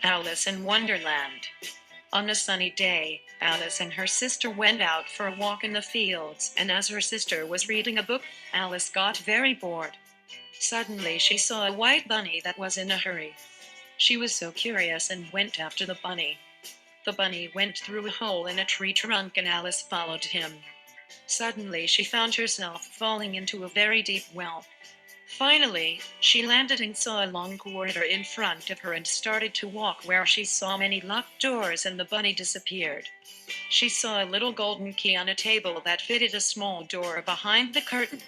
Alice in Wonderland. On a sunny day, Alice and her sister went out for a walk in the fields, and as her sister was reading a book, Alice got very bored. Suddenly she saw a white bunny that was in a hurry. She was so curious and went after the bunny. The bunny went through a hole in a tree trunk and Alice followed him. Suddenly she found herself falling into a very deep well. Finally, she landed and saw a long corridor in front of her and started to walk where she saw many locked doors and the bunny disappeared. She saw a little golden key on a table that fitted a small door behind the curtain.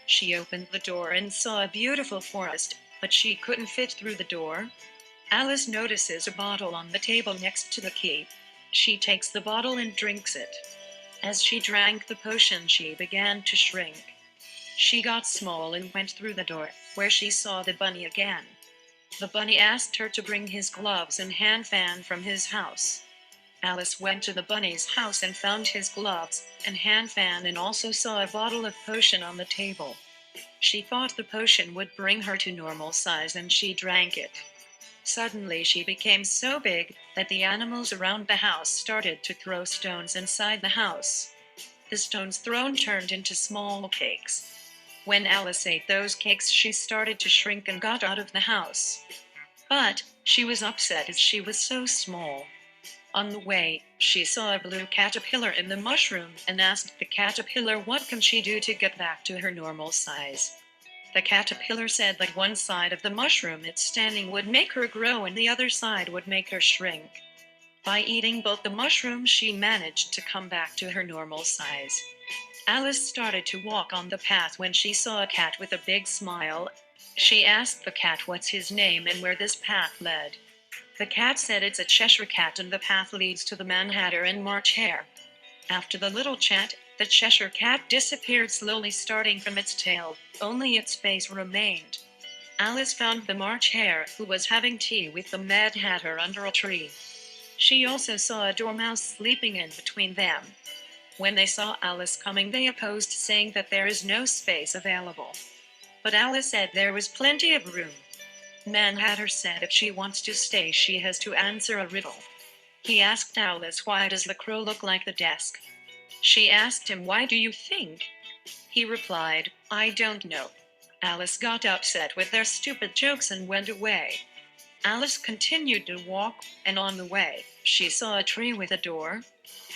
She opened the door and saw a beautiful forest, but she couldn't fit through the door. Alice notices a bottle on the table next to the key. She takes the bottle and drinks it. As she drank the potion, she began to shrink. She got small and went through the door, where she saw the bunny again. The bunny asked her to bring his gloves and hand fan from his house. Alice went to the bunny's house and found his gloves and hand fan and also saw a bottle of potion on the table. She thought the potion would bring her to normal size and she drank it. Suddenly she became so big that the animals around the house started to throw stones inside the house. The stones thrown turned into small cakes. When Alice ate those cakes, she started to shrink and got out of the house. But she was upset as she was so small. On the way, she saw a blue caterpillar in the mushroom and asked the caterpillar what can she do to get back to her normal size. The caterpillar said that one side of the mushroom it's standing would make her grow and the other side would make her shrink. By eating both the mushrooms, she managed to come back to her normal size. Alice started to walk on the path when she saw a cat with a big smile. She asked the cat what's his name and where this path led. The cat said it's a Cheshire cat and the path leads to the Manhattan and March Hare. After the little chat, the Cheshire cat disappeared slowly, starting from its tail. Only its face remained. Alice found the March Hare, who was having tea with the Mad Hatter under a tree. She also saw a dormouse sleeping in between them. When they saw Alice coming, they opposed, saying that there is no space available. But Alice said there was plenty of room. Mad Hatter said if she wants to stay, she has to answer a riddle. He asked Alice, why does the crow look like the desk? She asked him, why do you think? He replied, I don't know. Alice got upset with their stupid jokes and went away. Alice continued to walk, and on the way, she saw a tree with a door.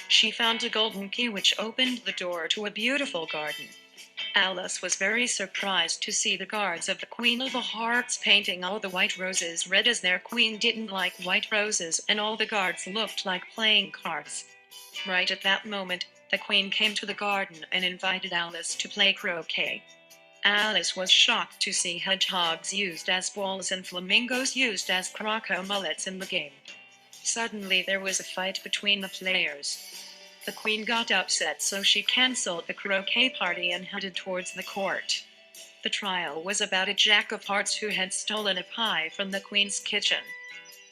She found a golden key which opened the door to a beautiful garden. Alice was very surprised to see the guards of the Queen of the Hearts painting all the white roses red, as their queen didn't like white roses, and all the guards looked like playing cards. Right at that moment, the queen came to the garden and invited Alice to play croquet. Alice was shocked to see hedgehogs used as balls and flamingos used as croquet mullets in the game. Suddenly there was a fight between the players. The queen got upset, so she cancelled the croquet party and headed towards the court. The trial was about a jack of hearts who had stolen a pie from the queen's kitchen.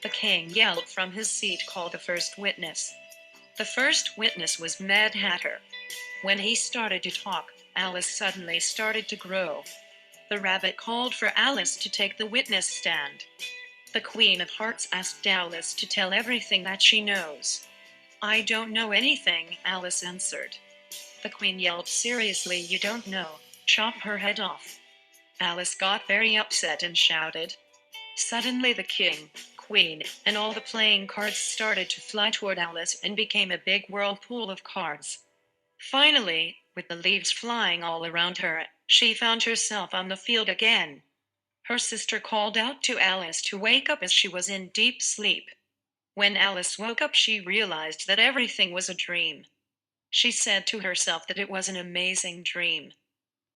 The king yelled from his seat, called the first witness. The first witness was Mad Hatter. When he started to talk, Alice suddenly started to grow. The rabbit called for Alice to take the witness stand. The Queen of Hearts asked Alice to tell everything that she knows. I don't know anything, Alice answered. The queen yelled, seriously, you don't know? Chop her head off. Alice got very upset and shouted. Suddenly the king, queen, and all the playing cards started to fly toward Alice and became a big whirlpool of cards. Finally, with the leaves flying all around her, she found herself on the field again. Her sister called out to Alice to wake up as she was in deep sleep. When Alice woke up, she realized that everything was a dream. She said to herself that it was an amazing dream.